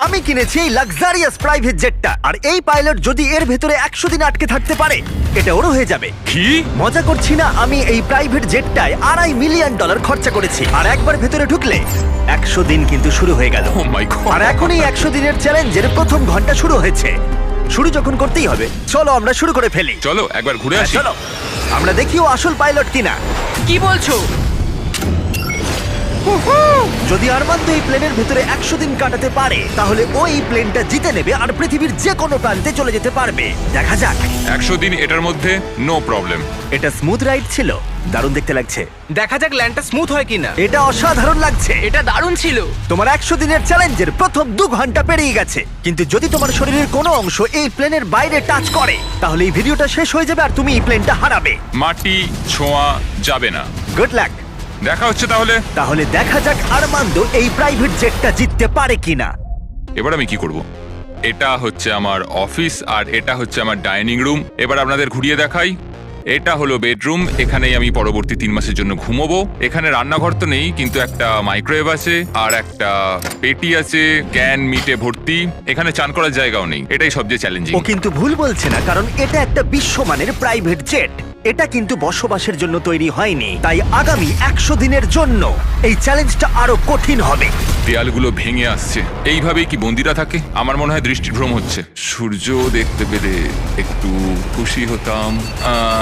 আমি কিনেছি এই লাক্সারিয়াস প্রাইভেট জেটটা, আর এই পাইলট যদি এর ভেতরে 100 দিন আটকে থাকতে পারে এটা ওরও হয়ে যাবে। কি? মজা করছি না, আমি এই প্রাইভেট জেটটায় $2.5 মিলিয়ন খরচা করেছি, আর একবার ভেতরে ঢুকলে 100 দিন কিন্তু শুরু হয়ে গেল। ও মাই গড। আর এখন এই 100 দিনের চ্যালেঞ্জের প্রথম ঘন্টা শুরু হয়েছে। শুরু যখন করতেই হবে, চলো আমরা শুরু করে ফেলি। চলো একবার ঘুরে আসি। চলো আমরা দেখি ও আসল পাইলট কিনা। কি বলছো? যদি আরমান্দ এই প্লেনের ভেতরে 100 দিন কাটাতে পারে তাহলে ও এই প্লেনটা জিতে নেবে আর পৃথিবীর যে কোনো প্রান্তে চলে যেতে পারবে। দেখা যাক। 100 দিন এটার মধ্যে নো প্রবলেম। এটা স্মুথ রাইড ছিল, দারুণ দেখতে লাগছে। দেখা যাক ল্যান্ডটা স্মুথ হয় কিনা। এটা অসাধারণ লাগছে। এটা দারুণ ছিল। তোমার 100 দিনের চ্যালেঞ্জের প্রথম 2 ঘন্টা পেরিয়ে গেছে, কিন্তু যদি তোমার শরীরের কোনো অংশ এই প্লেনের বাইরে টাচ করে তাহলে এই ভিডিওটা শেষ হয়ে যাবে আর তুমি এই প্লেনটা হারাবে। মাটি ছোঁয়া যাবে না। Good luck. দেখা হচ্ছে তাহলে। তাহলে দেখা যাক আরমান্দ এই প্রাইভেট জেটটা জিততে পারে কিনা। এবার আমি কি করব? এটা হচ্ছে আমার অফিস আর এটা হচ্ছে আমার ডাইনিং রুম। এবার আপনাদের ঘুরিয়ে দেখাই। এটা হলো বেডরুম, এখানেই আমি পরবর্তী 3 মাসের জন্য ঘুমোবো। এখানে রান্নাঘর তো নেই, কিন্তু একটা মাইক্রোওয়েভ আছে আর একটা পেটি আছে, ক্যান মিটে ভর্তি। এখানে চান করার জায়গাও নেই, এটাই সবচেয়ে চ্যালেঞ্জিং। ও কিন্তু ভুল বলছে না, কারণ এটা একটা বিশ্বমানের প্রাইভেট জেট। এটা কিন্তু বসবাসের জন্য তৈরি হয়নি, তাই আগামী 100 দিনের জন্য এই চ্যালেঞ্জটা আরো কঠিন হবে। দেয়ালগুলো ভেঙে আসছে। এইভাবেই কি বন্দিরা থাকে? আমার মনে হয় দৃষ্টিভ্রম হচ্ছে। সূর্য দেখতে পেলে একটু খুশি হতাম।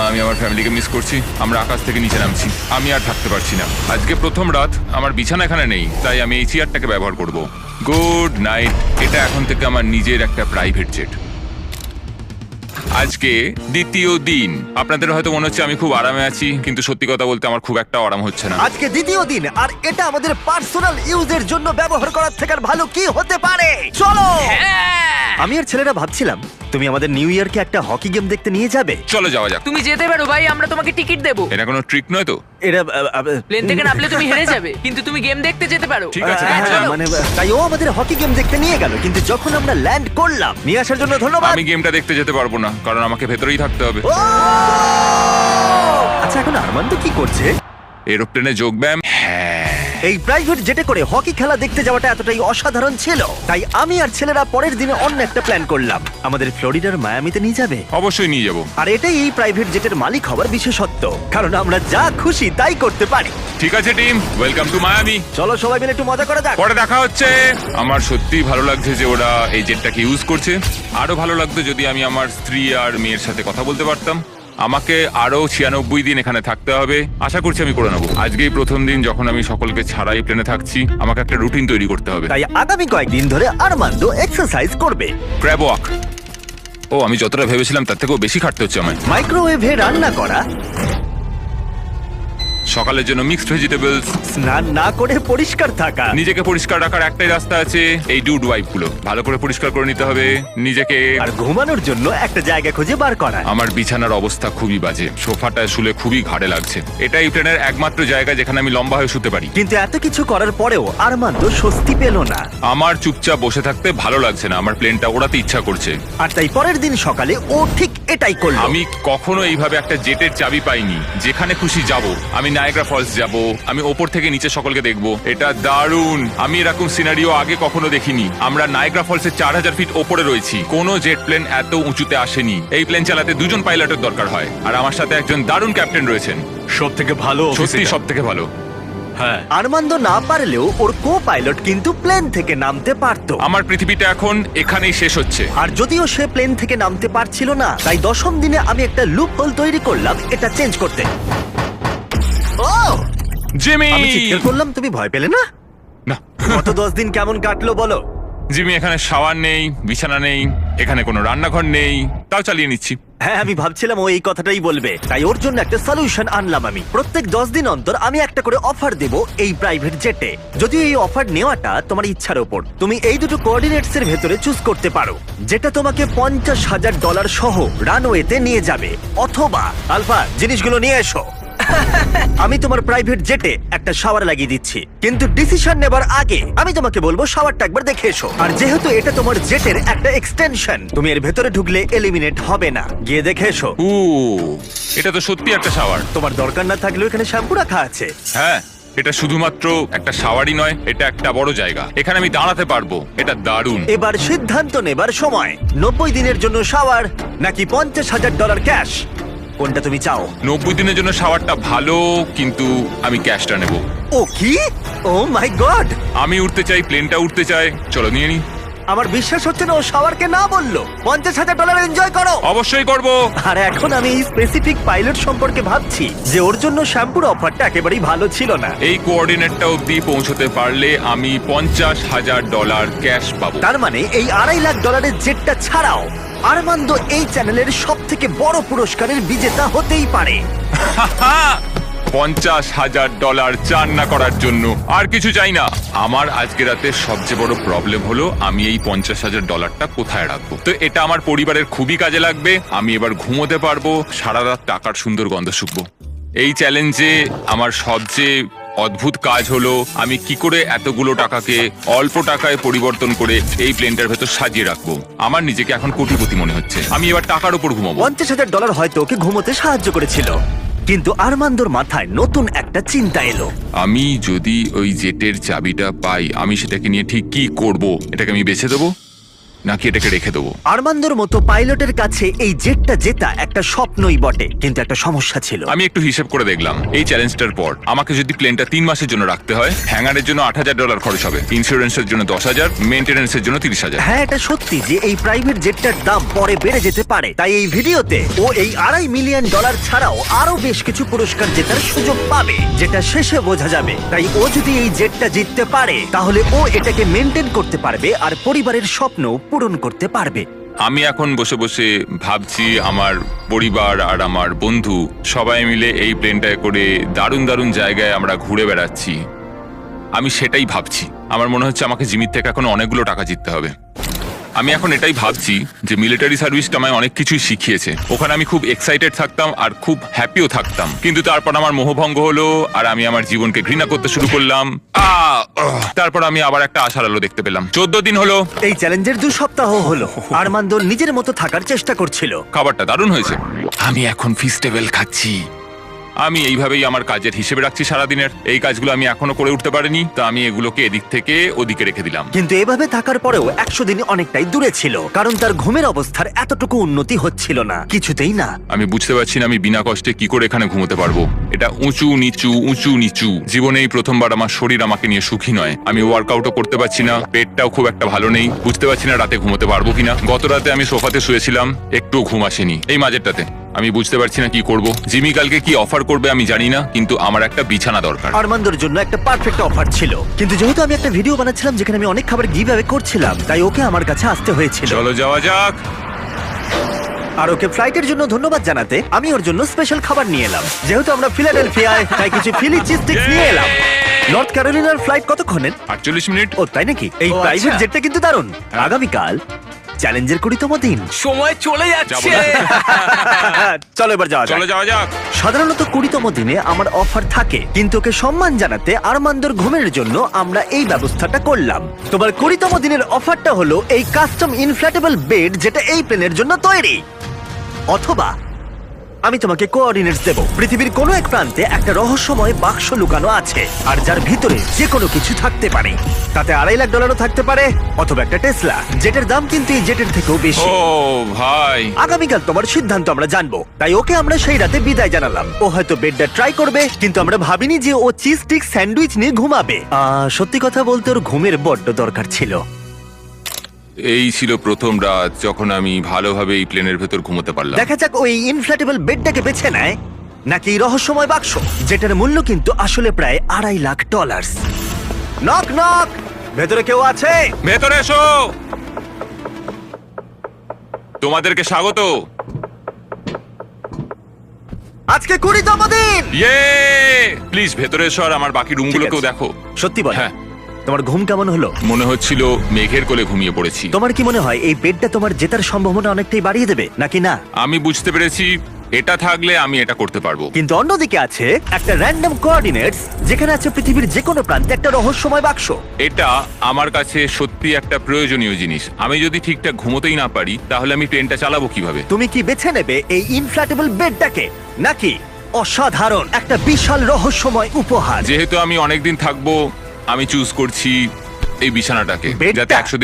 আমি আমার ফ্যামিলিকে মিস করছি। আমরা আকাশ থেকে নিচে নামছি, আমি আর থাকতে পারছি না। আজকে প্রথম রাত, আমার বিছানা এখানে নেই, তাই আমি এই চেয়ারটাকে ব্যবহার করব। Good night. এটা এখন থেকে আমার নিজের একটা প্রাইভেট জেট। আজকে দ্বিতীয় দিন। আপনাদের হয়তো মনে হচ্ছে আমি খুব আরামে আছি, কিন্তু সত্যি কথা বলতে আমার খুব একটা আরাম হচ্ছে না। আজকে দ্বিতীয় দিন, আর এটা আমাদের পার্সোনাল ইউজের জন্য ব্যবহার করার থেকে আর ভালো কি হতে পারে। চলো। আমি আর ছেলেরা ভাবছিলাম তুমি আমাদের নিউ ইয়ারকে একটা হকি গেম দেখতে নিয়ে যাবে। চলো যাওয়া যাক। তুমি যেতে পারো ভাই, আমরা তোমাকে টিকিট দেবো। এটা কোনো ট্রিক নয় তো? এরা প্লেন থেকে নামলে তুমি হেরে যাবে, কিন্তু তুমি গেম দেখতে যেতে পারো। ঠিক আছে, হ্যাঁ, চলো। মানে তাই ও আমাদের হকি গেম দেখতে নিয়ে গেল, কিন্তু যখন আমরা ল্যান্ড করলাম, নিয়ে আসার জন্য ধন্যবাদ। আমি গেমটা দেখতে যেতে পারবো না, কারণ আমাকে ভেতরেই থাকতে হবে। ও! আচ্ছা এখন আরমান্দ কি করছে? এরোপ্লেনে যোগব্যায়াম। হ্যাঁ, এই প্রাইভেট জেটে করে হকি খেলা দেখতে যাওয়াটা এতটাই অসাধারণ ছিল, তাই আমি আর ছেলেরা পরের দিনে অন্য একটা প্ল্যান করলাম। আমাদের ফ্লোরিডার মায়ামিতে নিয়ে যাবে। অবশ্যই নিয়ে যাবো। আর এটাই এই প্রাইভেট জেটের মালিক হওয়ার বিশেষত্ব, কারণ আমরা যা খুশি তাই করতে পারি। ঠিক আছে টিম, ওয়েলকাম টু মায়ামি। চলো সবাই মিলে একটু মজা করা যাক। পরে দেখা হচ্ছে। আমার সত্যিই ভালো লাগছে যে ওরা এই জেটটাকে ইউজ করছে। আরো ভালো লাগতো যদি আমি আমার স্ত্রী আর মেয়ের সাথে কথা বলতে পারতাম। আমাকে আরো 96 দিন এখানে থাকতে হবে, আশা করছি আমি করে নেবো। আজকেই প্রথম দিন যখন আমি সকলকে ছাড়াই প্লেনে থাকছি। আমাকে একটা রুটিন তৈরি করতে হবে। তাই আগামী কয়েকদিন ধরে আরমান্দ এক্সারসাইজ করবে। Crab walk. ও, আমি যতটা ভেবেছিলাম তার থেকেও বেশি খাটতে হচ্ছে আমায়। মাইক্রোওয়েভে রান্না করা, সকালের জন্য মিক্সড ভেজিটেবলস। স্নান না করে পরিষ্কার থাকা। নিজেকে পরিষ্কার রাখার একটাই রাস্তা আছে, এই ডুড ওয়াইপ গুলো ভালো করে পরিষ্কার করে নিতে হবে নিজেকে। আর ঘুমানোর জন্য একটা জায়গা খুঁজে বার করা। আমার বিছানার অবস্থা খুবই বাজে, সোফাটায় শুলে খুবই ঘাড়ে লাগছে। এটাই প্লেনের একমাত্র জায়গা যেখানে আমি লম্বা হয়ে শুতে পারি। কিন্তু এত কিছু করার পরেও আরমান্দ স্বস্তি পেল না। আমার চুপচাপ বসে থাকতে ভালো লাগছে না, আমার প্লেনটা ওড়াতে ইচ্ছা করছে। আর তাই পরের দিন সকালে ও ঠিক এটাই করলো। আমি কখনো এইভাবে একটা জেটের চাবি পাইনি। যেখানে খুশি যাব। আমি নায়াগ্রা ফলস যাব, আমি ওপর থেকে নিচে সকলকে দেখবো। এটা দারুণ, আমি এরকম সিনারিও আগে কখনো দেখিনি। আমরা নায়াগ্রা ফলসের 4000 ফিট ওপরে রয়েছি। কোনো জেট প্লেন এত উঁচুতে আসেনি। এই প্লেন চালাতে 2 জন পাইলটের দরকার হয়, আর আমার সাথে একজন দারুণ ক্যাপ্টেন রয়েছেন। সবথেকে ভালো সত্যি সব থেকে ভালো। হ্যাঁ, আরমান্দ না পারলেও ওর কো পাইলট কিন্তু প্লেন থেকে নামতে পারতো। আমার পৃথিবীটা এখন এখানেই শেষ হচ্ছে। আর যদিও সে প্লেন থেকে নামতে পারছিল না, তাই 10ম দিনে আমি একটা লুপ হোল তৈরি করলাম এটা চেঞ্জ করতে। ও! জিমি! আমি চিৎকার করলাম, তুমি ভয় পেলে না? না, গত 10 দিন কেমন কাটলো বলো? জিমি, এখানে শাওয়ার নেই, বিছানা নেই, এখানে কোনো রান্নাঘর নেই, তাও চালিয়ে নিচ্ছি। হ্যাঁ, আমি ভাবছিলাম ও এই কথাটাই বলবে, তাই ওর জন্য একটা সলিউশন আনলাম আমি। প্রত্যেক 10 দিন অন্তর আমি একটা করে অফার দেব এই প্রাইভেট জেটে। যদিও এই অফার নেওয়াটা তোমার ইচ্ছার উপর, তুমি এই দুটো কোঅর্ডিনেটস এর ভেতরে চুজ করতে পারো, যেটা তোমাকে $50,000 সহ রানওয়েতে নিয়ে যাবে, অথবা আলফা জিনিসগুলো নিয়ে এসো। আমি তোমার প্রাইভেট জেটে একটা শাওয়ার লাগিয়ে দিচ্ছি, কিন্তু ডিসিশন নেবার আগে আমি তোমাকে বলবো শাওয়ারটা একবার দেখে এসো। আর যেহেতু এটা তোমার জেটের একটা এক্সটেনশন, তুমি এর ভেতরে ঢুকলে এলিমিনেট হবে না। গিয়ে দেখে এসো। এটা তো সত্যি একটা শাওয়ার। তোমার দরকার না থাকলেও এখানে শ্যাম্পু রাখা আছে। হ্যাঁ, এটা শুধুমাত্র একটা শাওয়ারই নয়, এটা একটা বড় জায়গা। এখানে আমি দাঁড়াতে পারবো, এটা দারুণ। এবার সিদ্ধান্ত নেবার সময়। 90 দিনের জন্য শাওয়ার নাকি $50,000 ক্যাশ, কোনটা তুমি চাও? 90 দিনের জন্য শাওয়ারটা ভালো, কিন্তু আমি ক্যাশটা নেব। ও কি? ও মাই গড! আমি উঠতে চাই, প্লেনটা উঠতে চাই। চলো নিয়ে নি। আমার বিশ্বাস হচ্ছে না ও শাওয়ারকে না বললো। $50,000 এনজয় করো। অবশ্যই করব। আর এখন আমি এই স্পেসিফিক পাইলট সম্পর্কে ভাবছি যে ওর জন্য শ্যাম্পুর অফারটা একেবারেই ভালো ছিল না। এই কোঅর্ডিনেটটা অব্দি পৌঁছতে পারলে আমি $50,000 ক্যাশ পাবো। তার মানে এই $2.5 লাখ জেটটা ছাড়াও আরমান্দো এই চ্যানেলের সব থেকে বড় পুরস্কারের বিজেতা হতেই পারে। $50,000 চান না করার জন্য আর কিছু চাই না। আমার আজকে রাতে সবচেয়ে বড় প্রবলেম হলো আমি এই $50,000টা কোথায় রাখবো। তো এটা আমার পরিবারের খুবই কাজে লাগবে। আমি এবার ঘুমোতে পারবো, সারা রাত টাকার সুন্দর গন্ধ শুকবো। এই চ্যালেঞ্জে আমার সবচেয়ে অদ্ভুত কাজ হলো আমি কি করে এতগুলো টাকাকে অল্প টাকায় পরিবর্তন করে এই প্লেনটার ভেতর সাজিয়ে রাখবো। আমার নিজেকে এখন কোটিপতি মনে হচ্ছে। আমি এবার টাকার উপর ঘুমাবো। $50,000 হয়তো ওকে ঘুমোতে সাহায্য করেছিল, কিন্তু আরমান্দোর মাথায় নতুন একটা চিন্তা এলো। আমি যদি ওই জেটের চাবিটা পাই, আমি সেটাকে নিয়ে ঠিক কি করব? এটাকে আমি বেছে দেবো নাকি এটাকে রেখে দেবো? আরমান্দোর মতো পাইলটের কাছে এই জেটটা জেতা একটা স্বপ্নই বটে, কিন্তু একটা সমস্যা ছিল। আমি একটু হিসেব করে দেখলাম, এই চ্যালেঞ্জটার পর আমাকে যদি প্লেনটা 3 মাসের জন্য রাখতে হয়, হ্যাঙ্গারের জন্য $8,000 খরচ হবে, ইন্স্যুরেন্সের জন্য $10,000, মেইনটেনেন্সের জন্য $30,000। হ্যাঁ, এটা সত্যি যে এই প্রাইভেট জেটটার দাম পরে বেড়ে যেতে পারে। তাই এই ভিডিওতে ও এই $2.5 মিলিয়ন ছাড়াও আরো বেশ কিছু পুরস্কার জেতার সুযোগ পাবে, যেটা শেষে বোঝা যাবে। তাই ও যদি এই জেটটা জিততে পারে, তাহলে ও এটাকে মেনটেন করতে পারবে আর পরিবারের স্বপ্ন পূরণ করতে পারবে। আমি এখন বসে বসে ভাবছি আমার পরিবার আর আমার বন্ধু সবাই মিলে এই প্লেনটায় করে দারুণ দারুণ জায়গায় আমরা ঘুরে বেড়াচ্ছি। আমি সেটাই ভাবছি। আমার মনে হচ্ছে আমাকে জিমির থেকে এখন অনেকগুলো টাকা জিততে হবে। আমি এখন এটাই ভাবছি যে মিলিটারি সার্ভিসটা আমায় অনেক কিছুই শিখিয়েছে। ওখানে আমি খুব এক্সাইটেড থাকতাম আর খুব হ্যাপিও থাকতাম, কিন্তু তারপর আমার মোহভঙ্গ হলো আর আমি আমার জীবনকে ঘৃণা করতে শুরু করলাম। তারপর আমি আবার একটা আশার আলো দেখতে পেলাম। 14 দিন হলো এই চ্যালেঞ্জের 2 সপ্তাহ হলো আরমান্দো নিজের মতো থাকার চেষ্টা করছিল। খাবারটা দারুণ হয়েছে। আমি এখন ফিস্টেবল খাচ্ছি। আমি এইভাবেই আমার কাজের হিসেবে রাখছি সারাদিনের। এই কাজগুলো আমি এখনো করে উঠতে পারিনি, তো আমি এগুলোকে এদিক থেকে ওদিকে রেখে দিলাম। কিন্তু এভাবে থাকার পরেও 100 দিন অনেকটাই দূরে ছিল, কারণ তার ঘুমের অবস্থার এতটুকু উন্নতি হচ্ছিল না, কিছুতেই না। আমি বুঝতে পারছি না আমি বিনা কষ্টে কি করে এখানে ঘুমোতে পারবো। এটা উঁচু নিচু উঁচু নিচু। জীবনেই প্রথমবার আমার শরীর আমাকে নিয়ে সুখী নয়। আমি ওয়ার্কআউটও করতে পারছি না, পেটটাও খুব একটা ভালো নেই। বুঝতে পারছি না রাতে ঘুমোতে পারবো কিনা। গত রাতে আমি সোফাতে শুয়েছিলাম, একটুও ঘুম আসেনি। এই মাঝেরটাতে আমি বুঝতে পারছি না কি করব। জিমি কালকে কি অফার করবে আমি জানি না, কিন্তু আমার একটা বিছানা দরকার। আরমান্দোর জন্য একটা পারফেক্ট অফার ছিল, কিন্তু যেহেতু আমি একটা ভিডিও বানাচ্ছিলাম যেখানে আমি অনেক খাবার গিভ অ্যাওয়ে করছিলাম, তাই ওকে আমার কাছে আসতে হয়েছিল। চলো যাওয়া যাক। আর ওকে ফ্লাইটের জন্য ধন্যবাদ জানাতে আমি ওর জন্য স্পেশাল খাবার নিয়ে এলাম। যেহেতু আমরা ফিলাডেলফিয়ায়, তাই কিছু ফিলি চিজ স্টিক্স নিয়ে এলাম। নর্থ ক্যারোলিনার ফ্লাইট কতক্ষণের? 48 মিনিট। ও তাই নাকি? এই প্রাইভেট জেটটা কিন্তু দারুণ। আগামীকাল চ্যালেঞ্জের 20তম দিন। সময় চলে যাচ্ছে। চলো এবার যাওয়া যাক। চলো যাওয়া যাক। সাধারণত 20তম দিনে আমার অফার থাকে, কিন্তু ওকে সম্মান জানাতে আরমান্দোর ঘুমের জন্য আমরা এই ব্যবস্থাটা করলাম। তোমার 20তম দিনের অফারটা হলো এই কাস্টম ইনফ্ল্যাটেবল বেড, যেটা এই প্লেনের জন্য তৈরি। অথবা আমি তোমাকে কোঅর্ডিনেটস দেব। পৃথিবীর কোনো এক প্রান্তে একটা রহস্যময় বাক্স লুকানো আছে, আর যার ভিতরে যে কোনো কিছু থাকতে পারে। তাতে $2.5 লাখ থাকতে পারে, অথবা একটা টেসলা, যেটার দাম কিন্তু এই জেটের থেকেও বেশি। ও ভাই, আগামীকাল তোমার সিদ্ধান্ত আমরা জানবো, তাই ওকে আমরা সেই রাতে বিদায় জানালাম। ও হয়তো বেডটা ট্রাই করবে, কিন্তু আমরা ভাবিনি যে ও চিজ স্টিক স্যান্ডউইচ নিয়ে ঘুমাবে। সত্যি কথা বলতে ওর ঘুমের বড্ড দরকার ছিল। এই ছিল প্রথম রাত যখন আমি ভালোভাবে এই প্লেনের ভেতর ঘুমোতে পারলাম। দেখা যাক ওই ইনফ্ল্যাটেবল বেডটাকে বেছে নেয় নাকি এই রহস্যময় বাক্স, যেটার মূল্য কিন্তু আসলে প্রায় $2.5 লাখ। নক নক, ভেতরে কেউ আছে? ভেতরে এসো। তোমাদেরকে স্বাগত। আজকে 20তম দিন। ইয়ে, প্লিজ ভেতরে এসো আর আমার বাকি রুমগুলোকেও ঠিক আছে। দেখো। সত্যি বল, হ্যাঁ। তোমার ঘুম কেমন হলো? মনে হচ্ছিল মেঘের কোলে ঘুমিয়ে পড়েছি। তোমার কি মনে হয় এই বেডটা তোমার জেতার সম্ভাবনা অনেকটাই বাড়িয়ে দেবে নাকি না? আমি বুঝতে পেরেছি এটা থাকলে আমি এটা করতে পারবো। কিন্তু অন্যদিকে আছে একটা র্যান্ডম কোঅর্ডিনেটস, যেখানে আছে পৃথিবীর যে কোনো প্রান্তে একটা রহস্যময় বাক্স। এটা আমার কাছে সত্যি একটা প্রয়োজনীয় জিনিস। আমি যদি ঠিকঠাক ঘুমোতেই না পারি, তাহলে আমি ট্রেনটা চালাবো কিভাবে? তুমি কি বেছে নেবে এই ইনফ্ল্যাটেবল বেডটাকে নাকি অসাধারণ একটা বিশাল রহস্যময় উপহার। যেহেতু আমি অনেকদিন থাকবো, আমি চুজ করছি এই বিছানাটাকে, বেডটা? যাতে 100 দিন